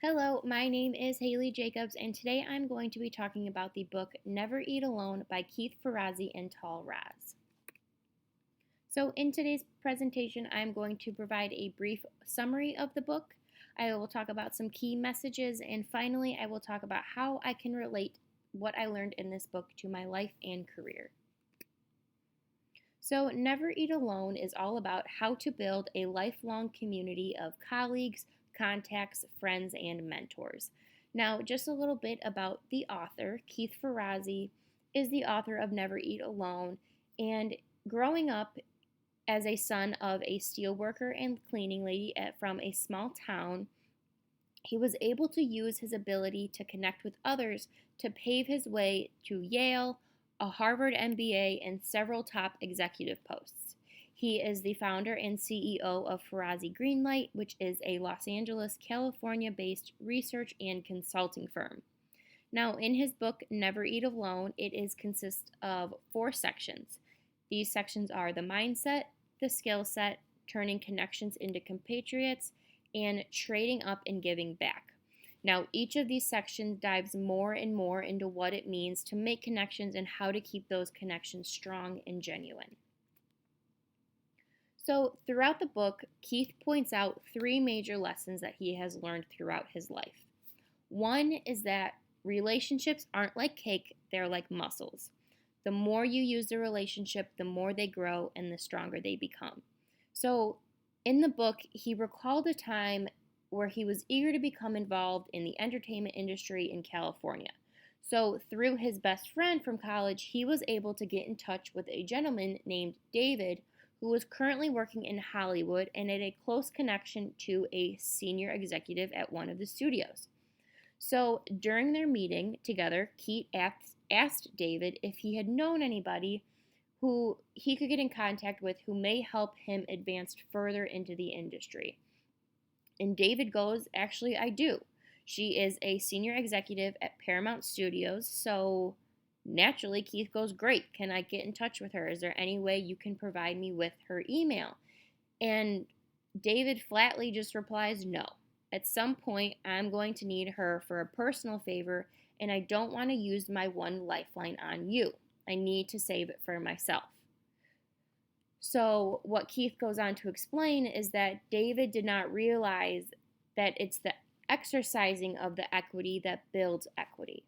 Hello, my name is Haley Jacobs, and today I'm going to be talking about the book Never Eat Alone by Keith Ferrazzi and Tal Raz. So, in today's presentation, I'm going to provide a brief summary of the book. I will talk about some key messages, and finally, I will talk about how I can relate what I learned in this book to my life and career. So, Never Eat Alone is all about how to build a lifelong community of colleagues, contacts, friends, and mentors. Now, just a little bit about the author. Keith Ferrazzi is the author of Never Eat Alone, and growing up as a son of a steelworker and cleaning lady from a small town, he was able to use his ability to connect with others to pave his way to Yale, a Harvard MBA, and several top executive posts. He is the founder and CEO of Ferrazzi Greenlight, which is a Los Angeles, California based research and consulting firm. Now, in his book, Never Eat Alone, consists of 4 sections. These sections are the mindset, the skill set, turning connections into compatriots, and trading up and giving back. Now, each of these sections dives more and more into what it means to make connections and how to keep those connections strong and genuine. So, throughout the book, Keith points out 3 major lessons that he has learned throughout his life. One is that relationships aren't like cake, they're like muscles. The more you use the relationship, the more they grow and the stronger they become. So, in the book, he recalled a time where he was eager to become involved in the entertainment industry in California. So, through his best friend from college, he was able to get in touch with a gentleman named David who was currently working in Hollywood and had a close connection to a senior executive at one of the studios. So during their meeting together, Keith asked David if he had known anybody who he could get in contact with who may help him advance further into the industry. And David goes, "Actually, I do. She is a senior executive at Paramount Studios, so naturally, Keith goes, "Great. Can I get in touch with her? Is there any way you can provide me with her email?" And David flatly just replies, "No. At some point, I'm going to need her for a personal favor, and I don't want to use my one lifeline on you. I need to save it for myself." So, what Keith goes on to explain is that David did not realize that it's the exercising of the equity that builds equity.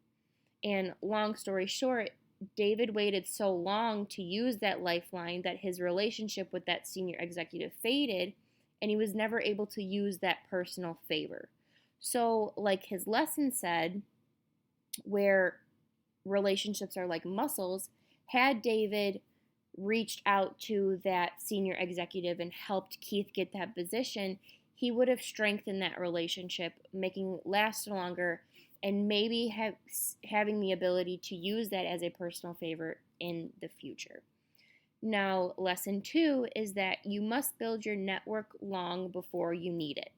And long story short, David waited so long to use that lifeline that his relationship with that senior executive faded, and he was never able to use that personal favor. So, like his lesson said, where relationships are like muscles, had David reached out to that senior executive and helped Keith get that position, he would have strengthened that relationship, making it last longer and maybe having the ability to use that as a personal favor in the future. Now, lesson 2 is that you must build your network long before you need it.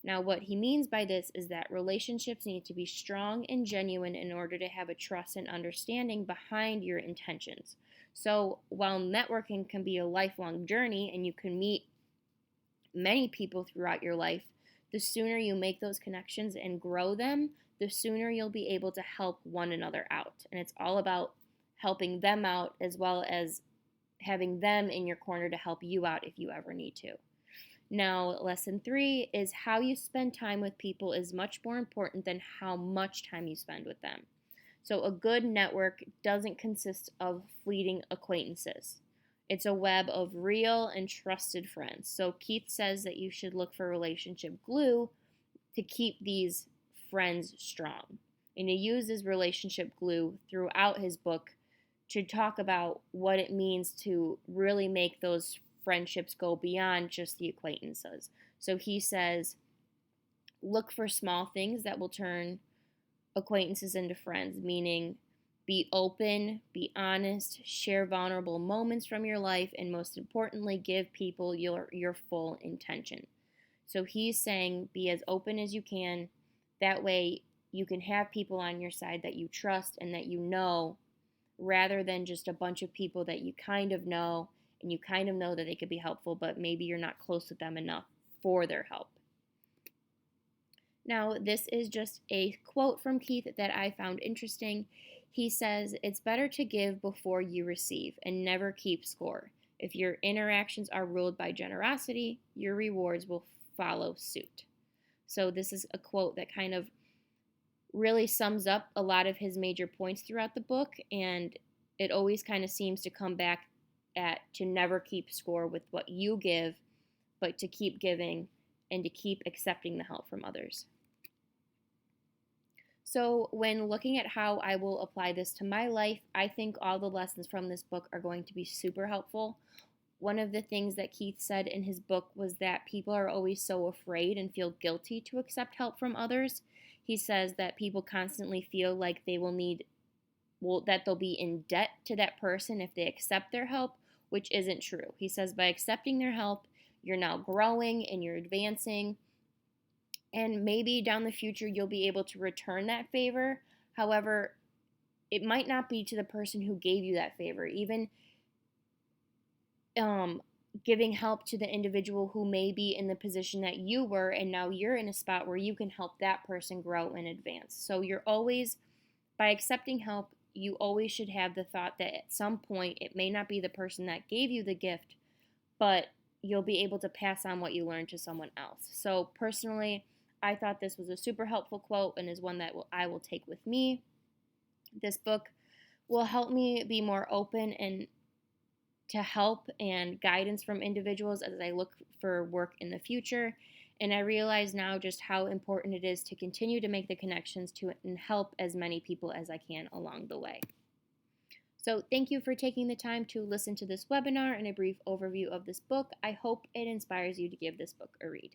Now, what he means by this is that relationships need to be strong and genuine in order to have a trust and understanding behind your intentions. So, while networking can be a lifelong journey and you can meet many people throughout your life, the sooner you make those connections and grow them, the sooner you'll be able to help one another out. And it's all about helping them out as well as having them in your corner to help you out if you ever need to. Now, lesson 3 is how you spend time with people is much more important than how much time you spend with them. So, a good network doesn't consist of fleeting acquaintances. It's a web of real and trusted friends. So, Keith says that you should look for relationship glue to keep these friends strong. And he uses relationship glue throughout his book to talk about what it means to really make those friendships go beyond just the acquaintances. So he says, look for small things that will turn acquaintances into friends, meaning be open, be honest, share vulnerable moments from your life, and most importantly, give people your full intention. So he's saying be as open as you can. That way you can have people on your side that you trust and that you know, rather than just a bunch of people that you kind of know and you kind of know that they could be helpful, but maybe you're not close with them enough for their help. Now, this is just a quote from Keith that I found interesting. He says, "It's better to give before you receive and never keep score. If your interactions are ruled by generosity, your rewards will follow suit." So, this is a quote that kind of really sums up a lot of his major points throughout the book, and it always kind of seems to come back at to never keep score with what you give, but to keep giving and to keep accepting the help from others. So, when looking at how I will apply this to my life, I think all the lessons from this book are going to be super helpful. One of the things that Keith said in his book was that people are always so afraid and feel guilty to accept help from others. He says that people constantly feel like that they'll be in debt to that person if they accept their help, which isn't true. He says by accepting their help, you're now growing and you're advancing, and maybe down the future you'll be able to return that favor. However, it might not be to the person who gave you that favor. Even giving help to the individual who may be in the position that you were, and now you're in a spot where you can help that person grow and advance. So you're always, by accepting help, you always should have the thought that at some point it may not be the person that gave you the gift, but you'll be able to pass on what you learned to someone else. So personally, I thought this was a super helpful quote and is one that I will take with me. This book will help me be more open and to help and guidance from individuals as I look for work in the future. And I realize now just how important it is to continue to make the connections to and help as many people as I can along the way. So thank you for taking the time to listen to this webinar and a brief overview of this book. I hope it inspires you to give this book a read.